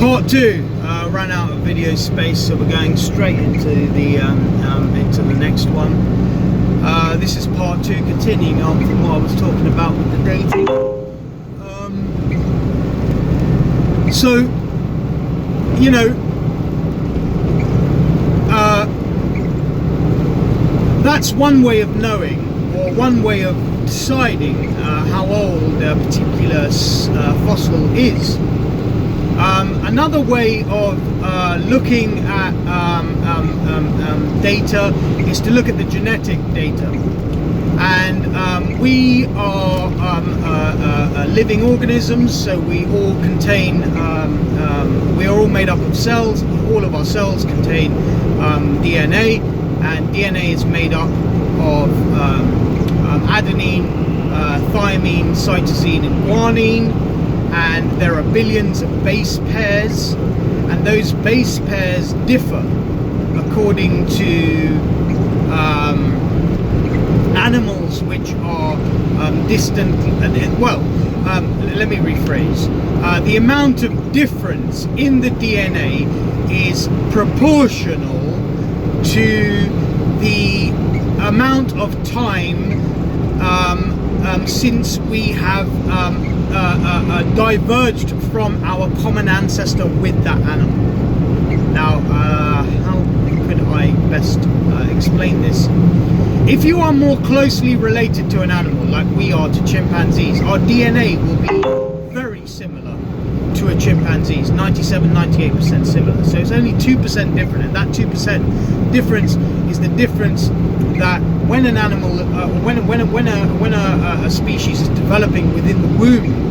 Part 2 ran out of video space, so we're going straight into the next one. This is part 2, continuing on from what I was talking about with the dating. So, you know, that's one way of knowing, or one way of deciding how old a particular fossil is. Another way of looking at data is to look at the genetic data. And we are living organisms, so we all contain, we are all made up of cells. All of our cells contain DNA, and DNA is made up of adenine, thymine, cytosine, and guanine. And there are billions of base pairs, and those base pairs differ according to animals which are distant. Let me rephrase. The amount of difference in the DNA is proportional to the amount of time since we have diverged from our common ancestor with that animal. Now, how could I best explain this? If you are more closely related to an animal, like we are to chimpanzees, our DNA will be very similar to a chimpanzee's, 97-98% similar. So it's only 2% different, and that 2% difference is the difference that when an animal, when a species is developing within the womb,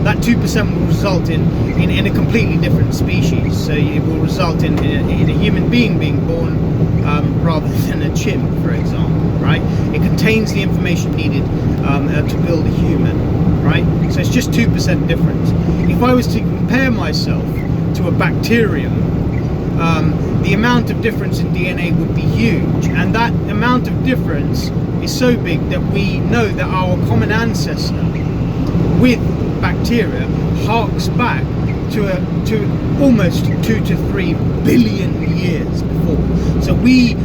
that 2% will result in a completely different species. So it will result in a human being being born rather than a chimp, for example, right? It contains the information needed to build a human, right? So it's just 2% difference. If I was to compare myself to a bacterium, the amount of difference in DNA would be huge, and that amount of difference is so big that we know that our common ancestor with bacteria harks back to almost 2 to 3 billion years before. So we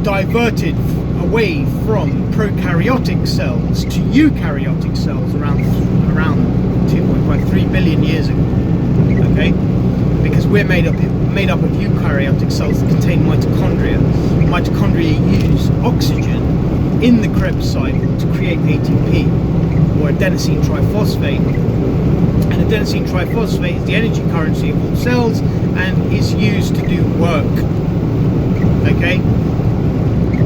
diverted away from prokaryotic cells to eukaryotic cells around 2.5, 3 billion years ago. Okay, because we're made up of eukaryotic cells that contain mitochondria. Mitochondria use oxygen in the Krebs cycle to create ATP, or adenosine triphosphate. And adenosine triphosphate is the energy currency of all cells and is used to do work. Okay?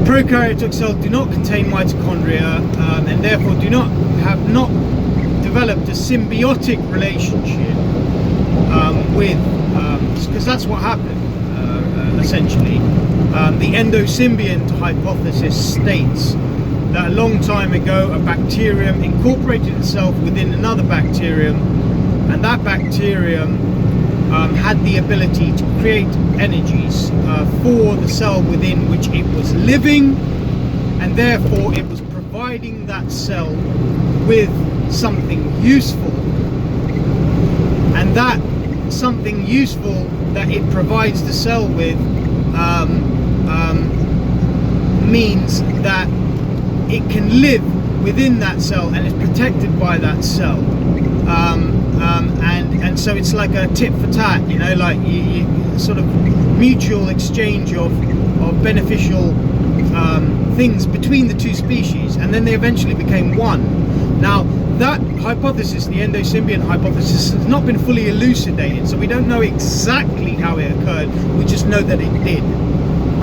Prokaryotic cells do not contain mitochondria, and therefore have not developed a symbiotic relationship with, because that's what happened, essentially. The endosymbiont hypothesis states that a long time ago a bacterium incorporated itself within another bacterium, and that bacterium had the ability to create energies for the cell within which it was living, and therefore it was providing that cell with something useful, and that something useful that it provides the cell with means that it can live within that cell and is protected by that cell, and so it's like a tit for tat, you know, like you sort of mutual exchange of beneficial things between the two species, and then they eventually became one. Now that hypothesis, the endosymbiont hypothesis, has not been fully elucidated, so we don't know exactly how it occurred. We just know that it did.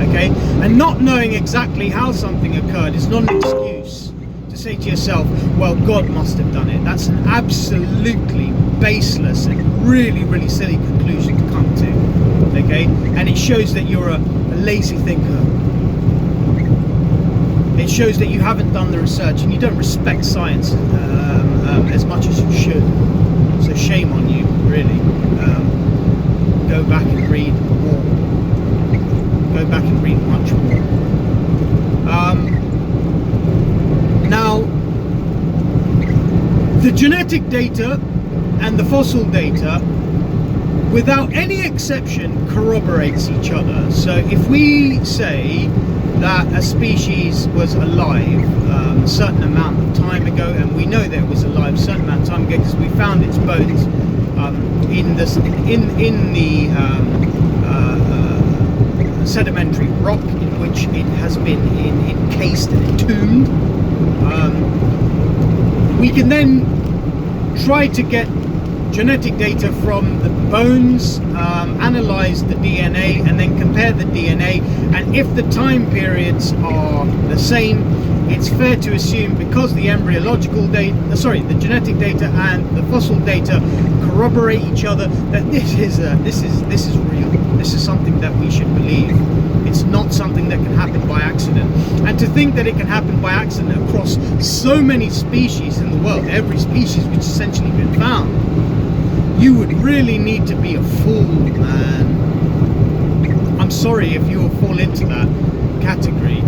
Okay, and not knowing exactly how something occurred is not an excuse to say to yourself, well, God must have done it. That's an absolutely baseless and really, really silly conclusion to come to. Okay, and it shows that you're a lazy thinker. It shows that you haven't done the research and you don't respect science as much as you should. So shame on you, really. Go back and read more. Go back and read much more. Now, the genetic data and the fossil data, without any exception, corroborates each other. So if we say that a species was alive a certain amount of time ago, and we know that it was alive a certain amount of time ago because we found its bones in the sedimentary rock in which it has been encased and entombed, we can then try to get genetic data from the bones, analyze the DNA, and then compare the DNA, and if the time periods are the same, it's fair to assume, because the embryological data, the genetic data and the fossil data corroborate each other, that this is real. This is something that we should believe. It's not something that can happen by accident. And to think that it can happen by accident across so many species in the world, every species which has essentially been found, you would really need to be a fool, man. I'm sorry if you will fall into that category.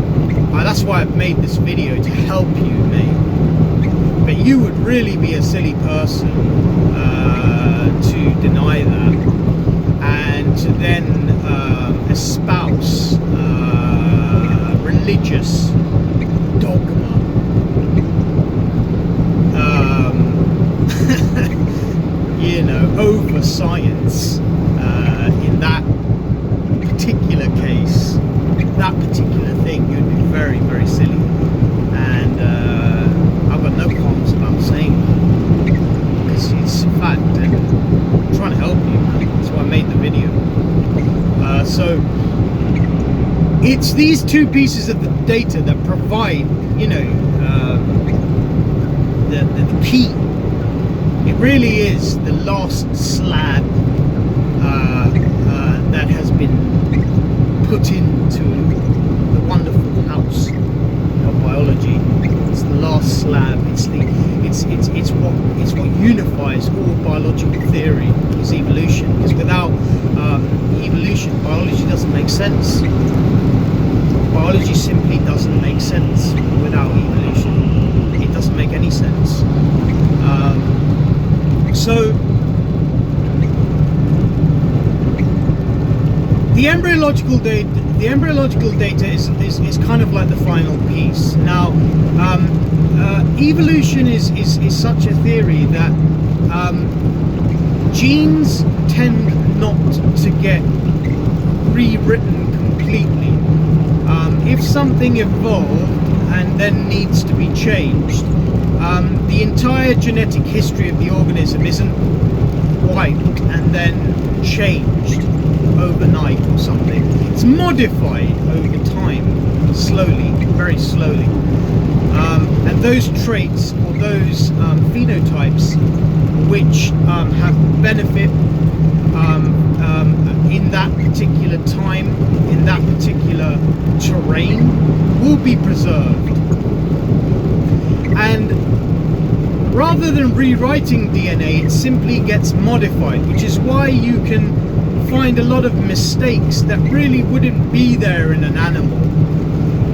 That's why I've made this video, to help you, mate. But you would really be a silly person to deny that, and to then espouse religious dogma. You know, over science in that particular case, that particular thing, you'd be very, very silly. And I've got no qualms about saying that, because it's a fact, and I'm trying to help you. That's why I made the video. So it's these two pieces of the data that provide, you know, the key. It really is the last slab that has been put into the wonderful house of biology. It's the last slab. It's what unifies all biological theory, is evolution. Because without evolution, biology doesn't make sense. Biology simply doesn't make sense without evolution. It doesn't make any sense. So the embryological data is kind of like the final piece. Now, evolution is such a theory that genes tend not to get rewritten completely. If something evolved and then needs to be changed, the entire genetic history of the organism isn't wiped and then changed overnight or something. It's modified over time, slowly, very slowly. And those traits, or those phenotypes which have benefit in that particular time, in that particular terrain, will be preserved. And rather than rewriting DNA, it simply gets modified, which is why you can find a lot of mistakes that really wouldn't be there in an animal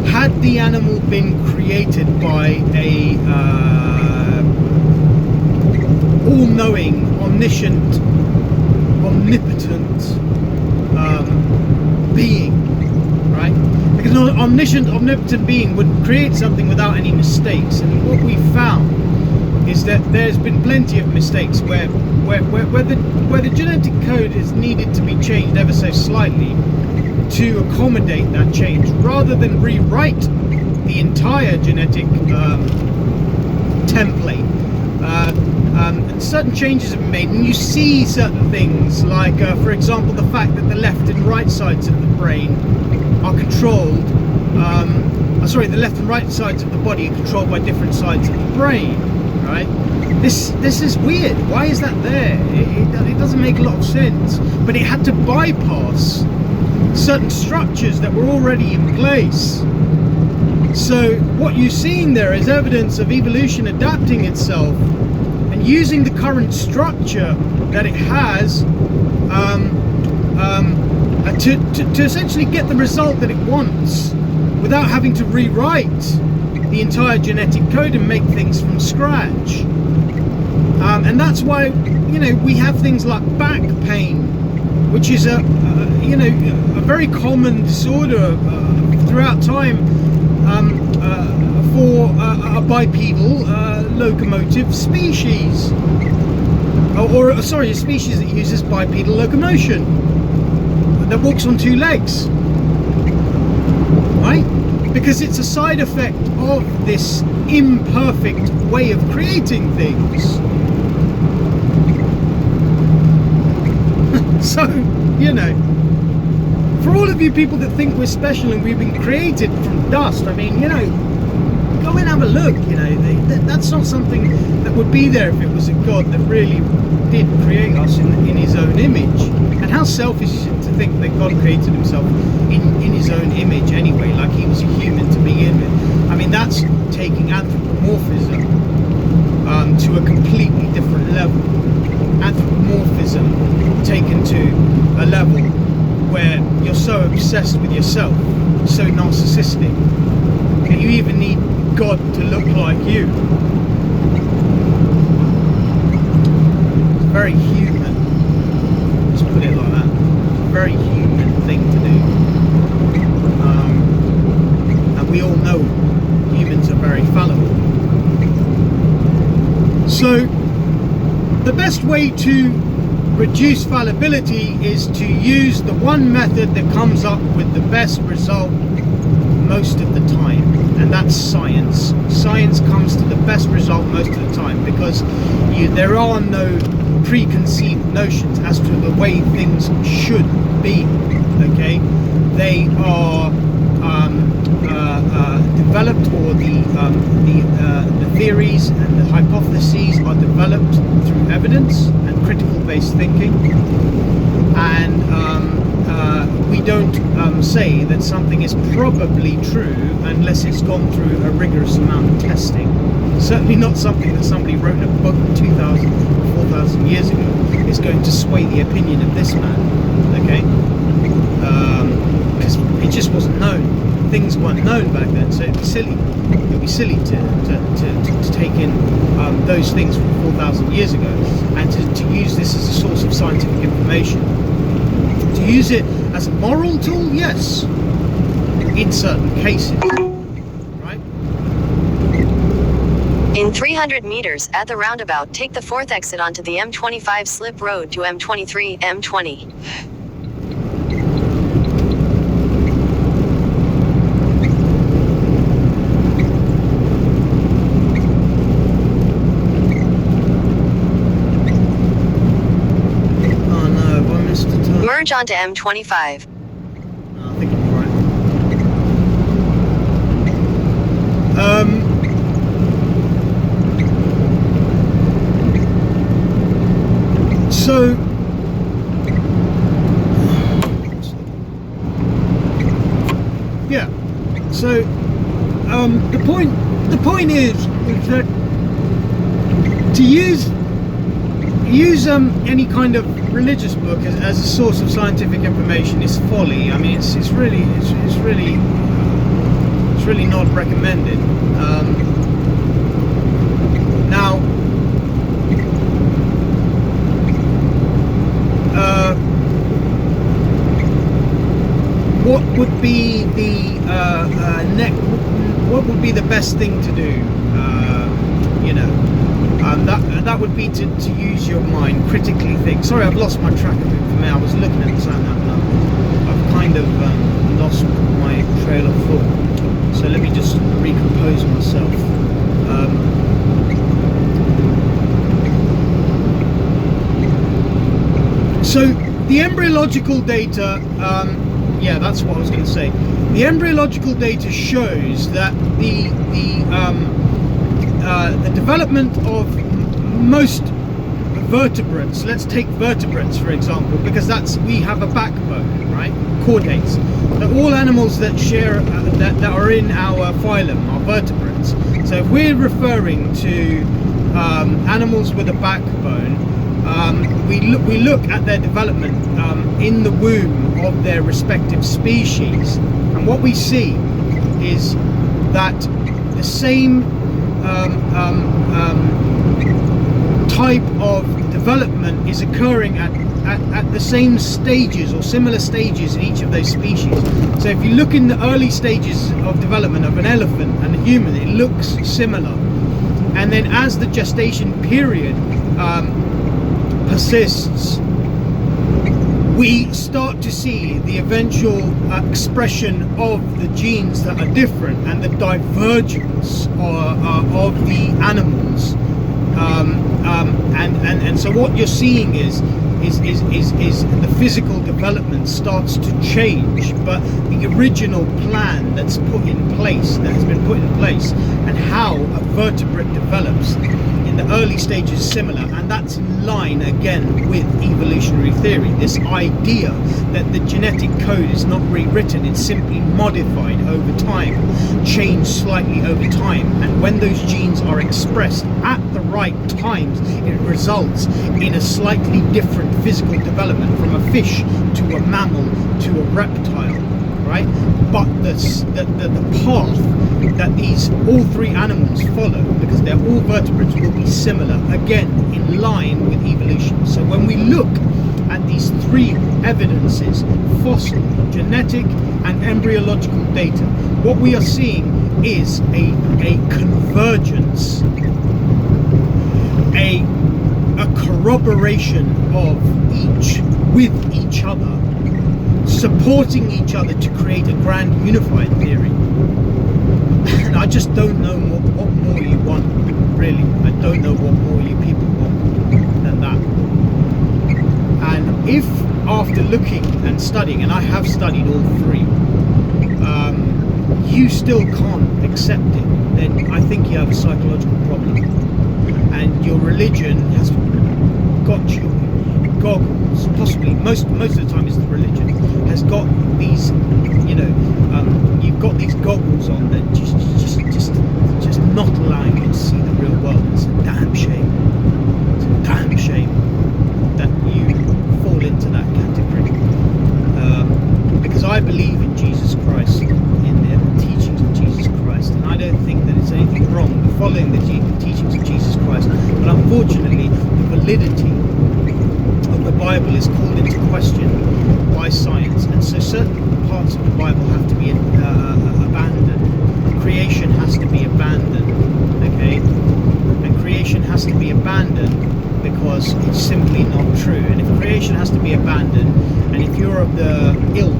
had the animal been created by a all-knowing, omniscient, omnipotent being, right? Because an omniscient, omnipotent being would create something without any mistakes. And what we found is that there's been plenty of mistakes where the genetic code is needed to be changed ever so slightly to accommodate that change, rather than rewrite the entire genetic template. And certain changes have been made, and you see certain things like, for example, the fact that the left and right sides of the brain are controlled. The left and right sides of the body are controlled by different sides of the brain. Right? This is weird. Why is that there? It doesn't make a lot of sense. But it had to bypass certain structures that were already in place. So what you're seeing there is evidence of evolution adapting itself and using the current structure that it has to essentially get the result that it wants, without having to rewrite the entire genetic code and make things from scratch. And that's why, you know, we have things like back pain, which is a very common disorder throughout time for a bipedal locomotive species, or sorry, a species that uses bipedal locomotion, that walks on two legs, right? Because it's a side effect of this imperfect way of creating things. So, you know, for all of you people that think we're special and we've been created from dust, I mean, you know, go and have a look. You know, that's not something that would be there if it was a God that really did create us in his own image. And how selfish is it to think that God created himself in his own image anyway, like he was a human to begin with. I mean, that's taking anthropomorphism to a completely different level. Anthropomorphism taken to a level where you're so obsessed with yourself, so narcissistic, that you even need God to look like you. It's very human. Just put it like that. It's a very human thing to do. And we all know humans are very fallible. So the best way to reduce fallibility is to use the one method that comes up with the best result most of the time, and that's science. Science comes to the best result most of the time because there are no preconceived notions as to the way things should be. Okay, they are developed, or the theories and the hypotheses are developed through evidence and critical-based thinking, and we don't say that something is probably true unless it's gone through a rigorous amount of testing. Certainly not something that somebody wrote in a book 2,000 or 4,000 years ago is going to sway the opinion of this man, okay? Because it just wasn't known. Things weren't known back then, so it'd be silly. It'd be silly to take in those things from 4,000 years ago and to use this as a source of scientific information. To use it as a moral tool, yes, in certain cases, right? In 300 meters at the roundabout, take the 4th exit onto the M25 slip road to M23, M20. Merge onto M25. No, I think I'm right. So yeah. So the point is that to use any kind of religious book as a source of scientific information is folly. I mean, it's really not recommended. Now, what would be the what would be the best thing to do? You know. That would be to use your mind, critically think. Sorry, I've lost my track of it for me. I was looking at the sat nav and I've kind of lost my trail of thought. So let me just recompose myself. So the embryological data, yeah, that's what I was going to say. The embryological data shows that the development of most vertebrates, let's take vertebrates for example, because we have a backbone, right? Chordates. That all animals that share that are in our phylum are vertebrates. So if we're referring to animals with a backbone, we look at their development in the womb of their respective species, and what we see is that the same type of development is occurring at the same stages or similar stages in each of those species. So if you look in the early stages of development of an elephant and a human, it looks similar. And then as the gestation period persists, we start to see the eventual expression of the genes that are different and the divergence of the animals. And so what you're seeing is the physical development starts to change, but the original plan that's been put in place, and how a vertebrate develops in the early stages is similar, and that's in line again with evolutionary theory. This idea that the genetic code is not rewritten, it's simply modified over time, changed slightly over time, and when those genes are expressed at the right times, it results in a slightly different physical development from a fish to a mammal to a reptile, right? But the path that these all three animals follow, because they're all vertebrates, will be similar, again in line with evolution. So when we look at these three evidences, fossil, genetic and embryological data, what we are seeing is a convergence, a corroboration of each with each other, supporting each other to create a grand unified theory. And I just don't know what more you want, really. I don't know what more you people want than that. And if after looking and studying, and I have studied all three, you still can't accept it, then I think you have a psychological problem. And your religion has got you goggles, possibly most of the time it's the religion, has got these, you've got these goggles on that just not allowing you to see the real world. It's a damn shame. It's a damn shame that you fall into that category. Because I believe in Jesus Christ, in the teachings of Jesus Christ, and I don't think that it's anything wrong with following the teachings of Jesus Christ. But unfortunately, the validity of the Bible is called into question by science, and so certain parts of the Bible have to be abandoned. Creation has to be abandoned, okay? And creation has to be abandoned because it's simply not true. And if creation has to be abandoned, and if you're of the ilk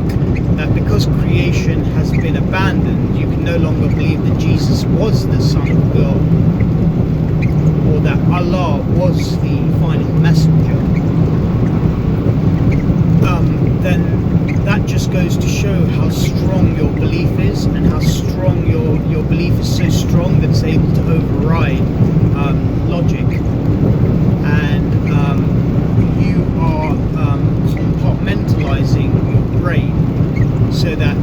that because creation has been abandoned, you can no longer believe that Jesus was the Son of God, or that Allah was the final messenger, then that just goes to show how strong your belief is, and how strong your belief is, so strong that it's able to override logic, and you are compartmentalizing your brain so that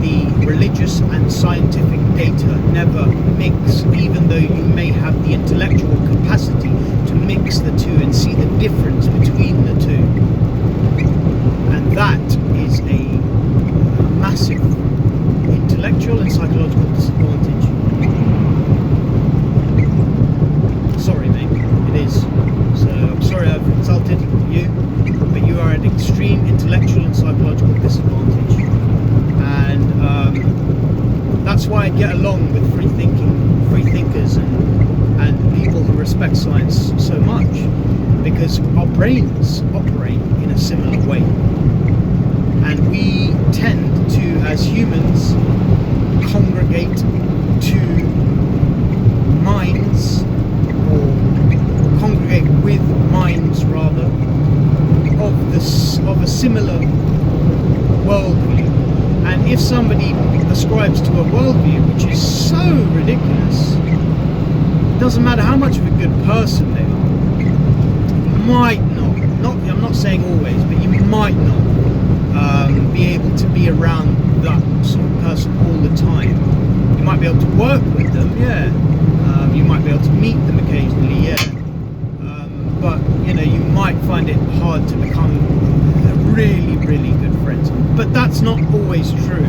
the religious and scientific data never mix, even though you may have the intellectual capacity to mix the two and see the difference between the two. And that is a massive intellectual and psychological disadvantage. Sorry, mate, it is. So I'm sorry I've insulted you, but you are at extreme intellectual and psychological disadvantage. And that's why I get along with free thinkers and people who respect science so much, because our brains operate in a similar way. And we tend to, as humans, congregate to minds, or congregate with minds rather, of a similar worldview. And if somebody ascribes to a worldview which is so ridiculous, it doesn't matter how much of a good person they are, you might not, I'm not saying always, but you might not be able to be around that sort of person all the time. You might be able to work with them, yeah. You might be able to meet them occasionally, yeah. But you might find it hard to become really, really good friends. But that's not always true.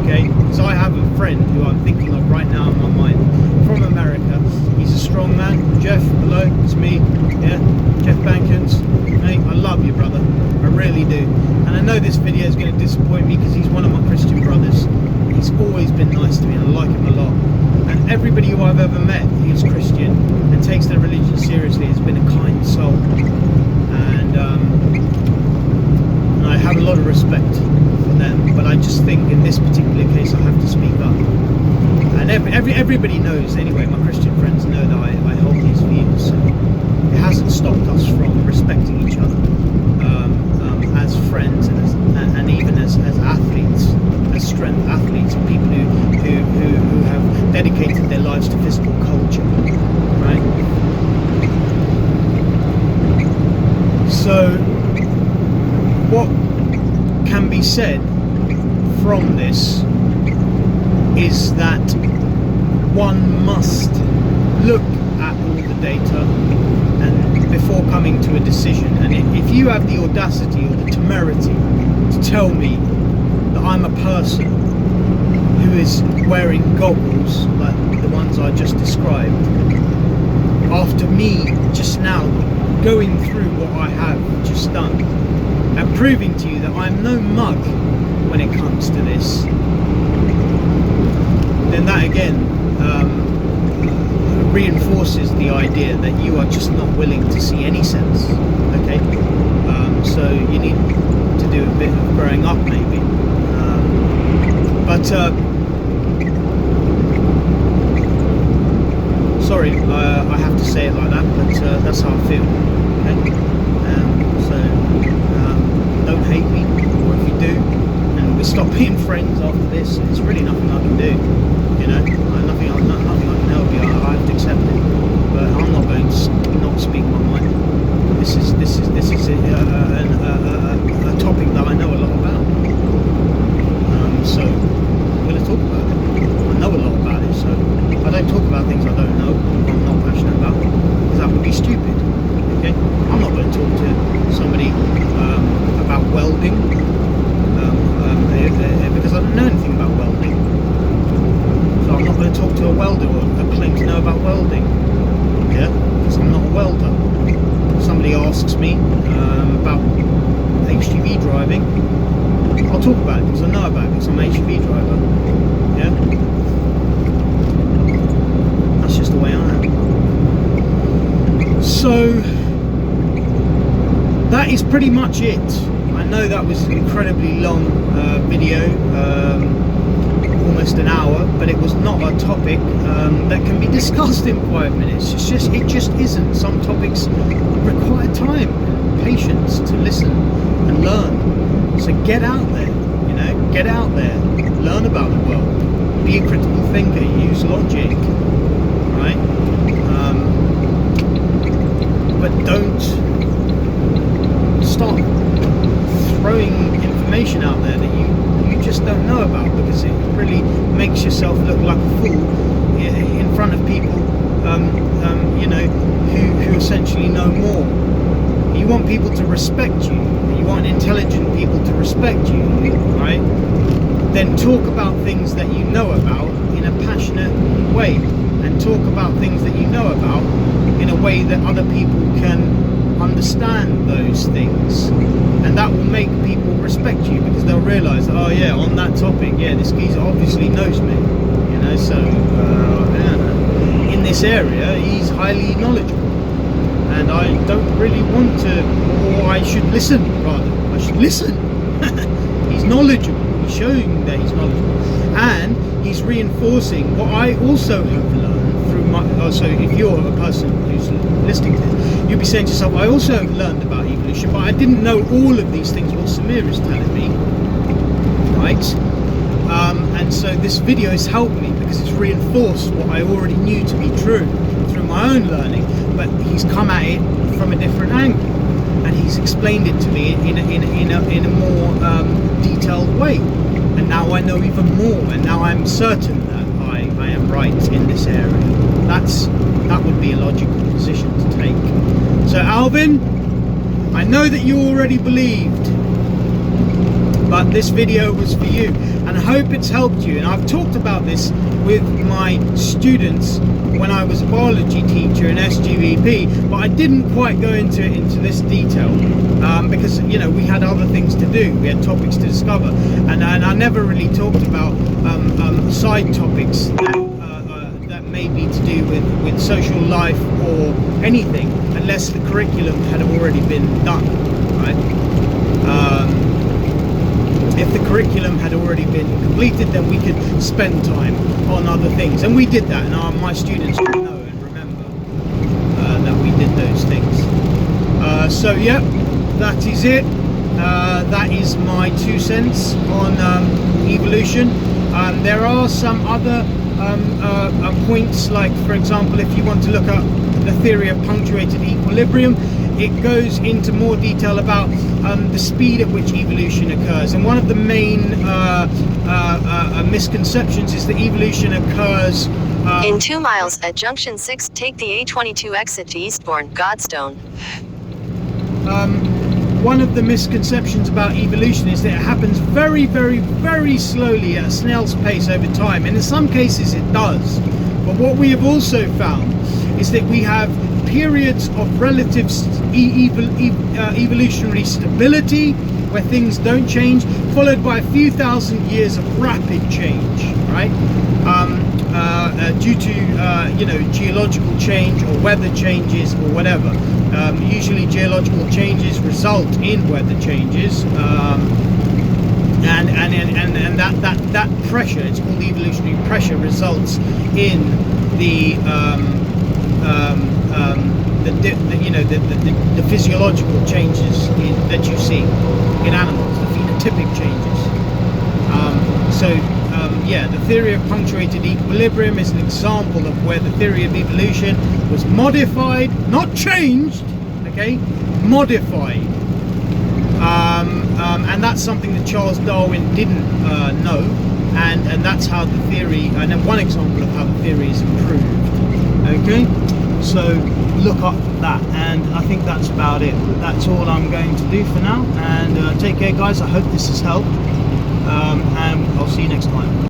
okay? Because I have a friend who I'm thinking of right now in my mind from America. He's a strong man. Jeff, hello, it's me. Yeah, Jeff Bankins. Mate, I love you, brother. I really do. And I know this video is going to disappoint me because he's one of my Christian brothers. He's always been nice to me. I like him a lot. And everybody who I've ever met who's Christian and takes their religion seriously has been a kind soul. And I have a lot of respect for them. But I just think in this particular case I have to speak up. And everybody knows anyway, my Christian friends know that I hold these views. So it hasn't stopped us from respecting each other as friends and even as athletes, as strength athletes, people who have dedicated their lives to physical culture, right? So what can be said from this is that one must look at all the data and before coming to a decision. And if you have the audacity or the temerity to tell me that I'm a person who is wearing goggles like the ones I just described, after me just now going through what I have just done and proving to you that I'm no mug when it comes to this, then that again reinforces the idea that you are just not willing to see any sense. Okay, so you need to do a bit of growing up maybe, but sorry, I have to say it like that, but that's how I feel. Okay, so don't hate me, or if you do and we stop being friends after this, there's really nothing I can do, you know. Nothing I can help you. I have to accept it, but I'm not going to not speak my mind. This is a topic that I know a lot about, so I'm going to talk about it. I know a lot about it, so I don't talk about things I don't know, I'm not passionate about, because that would be stupid. Okay, I'm not going to talk to somebody about welding because I don't know anything about welding. So I'm not going to talk to a welder or claim to know about welding, yeah, because I'm not a welder. If somebody asks me about HGV driving, I'll talk about it because I know about it because I'm an HGV driver, yeah. That's just the way I am. So that is pretty much it. I know that was an incredibly long video, almost an hour, but it was not a topic that can be discussed in 5 minutes. It just isn't. Some topics require time and patience to listen and learn. So get out there, you know, get out there, learn about the world, be a critical thinker, use logic, right? But don't stop throwing information out there that you just don't know about, because it really makes yourself look like a fool in front of people, you know, who essentially know more. You want people to respect you. You want intelligent people to respect you, right? Then talk about things that you know about in a passionate way, and talk about things that you know about in a way that other people can understand those things, and that will make people respect you, because they'll realise, oh yeah, on that topic, yeah, this geezer obviously knows me, you know, so in this area he's highly knowledgeable, and I don't really want to, or I should listen, rather, I should listen. He's knowledgeable, he's showing that he's knowledgeable, and he's reinforcing what I also have learned through my, so if you're a person who's listening to this, you'll be saying to yourself, I also learned about evolution, but I didn't know all of these things what Samir is telling me, right? And so this video has helped me because it's reinforced what I already knew to be true through my own learning, but he's come at it from a different angle, and he's explained it to me in a more detailed way, and now I know even more, and now I'm certain that I am right in this area. That would be a logical position to take. So Alvin, I know that you already believed, but this video was for you, and and I hope it's helped you. And I've talked about this with my students when I was a biology teacher in SGVP, but I didn't quite go into this detail because, you know, we had other things to do, we had topics to discover, and I never really talked about side topics that may be to do with social life or anything, unless the curriculum had already been done, right? If the curriculum had already been completed, then we could spend time on other things, and we did that, and my students will know and remember that we did those things. So yeah, that is it. That is my 2 cents on evolution. There are some other points, like for example, if you want to look up the theory of punctuated equilibrium, it goes into more detail about the speed at which evolution occurs. And one of the main misconceptions is that evolution occurs in 2 miles at junction 6, take the A22 exit to Eastbourne, Godstone. One of the misconceptions about evolution is that it happens very, very, very slowly at a snail's pace over time, and in some cases it does. But what we have also found is that we have periods of relative evolutionary stability where things don't change, followed by a few thousand years of rapid change, right? Due to you know, geological change or weather changes or whatever. Usually geological changes result in weather changes, and that pressure, it's called evolutionary pressure, results in the physiological changes that you see in animals, the phenotypic changes. Yeah, the theory of punctuated equilibrium is an example of where the theory of evolution was modified, not changed, okay, modified. And that's something that Charles Darwin didn't know, and that's how the theory, and then one example of how the theory is improved. Okay, so look up that, and I think that's about it. That's all I'm going to do for now, and take care guys. I hope this has helped, and I'll see you next time.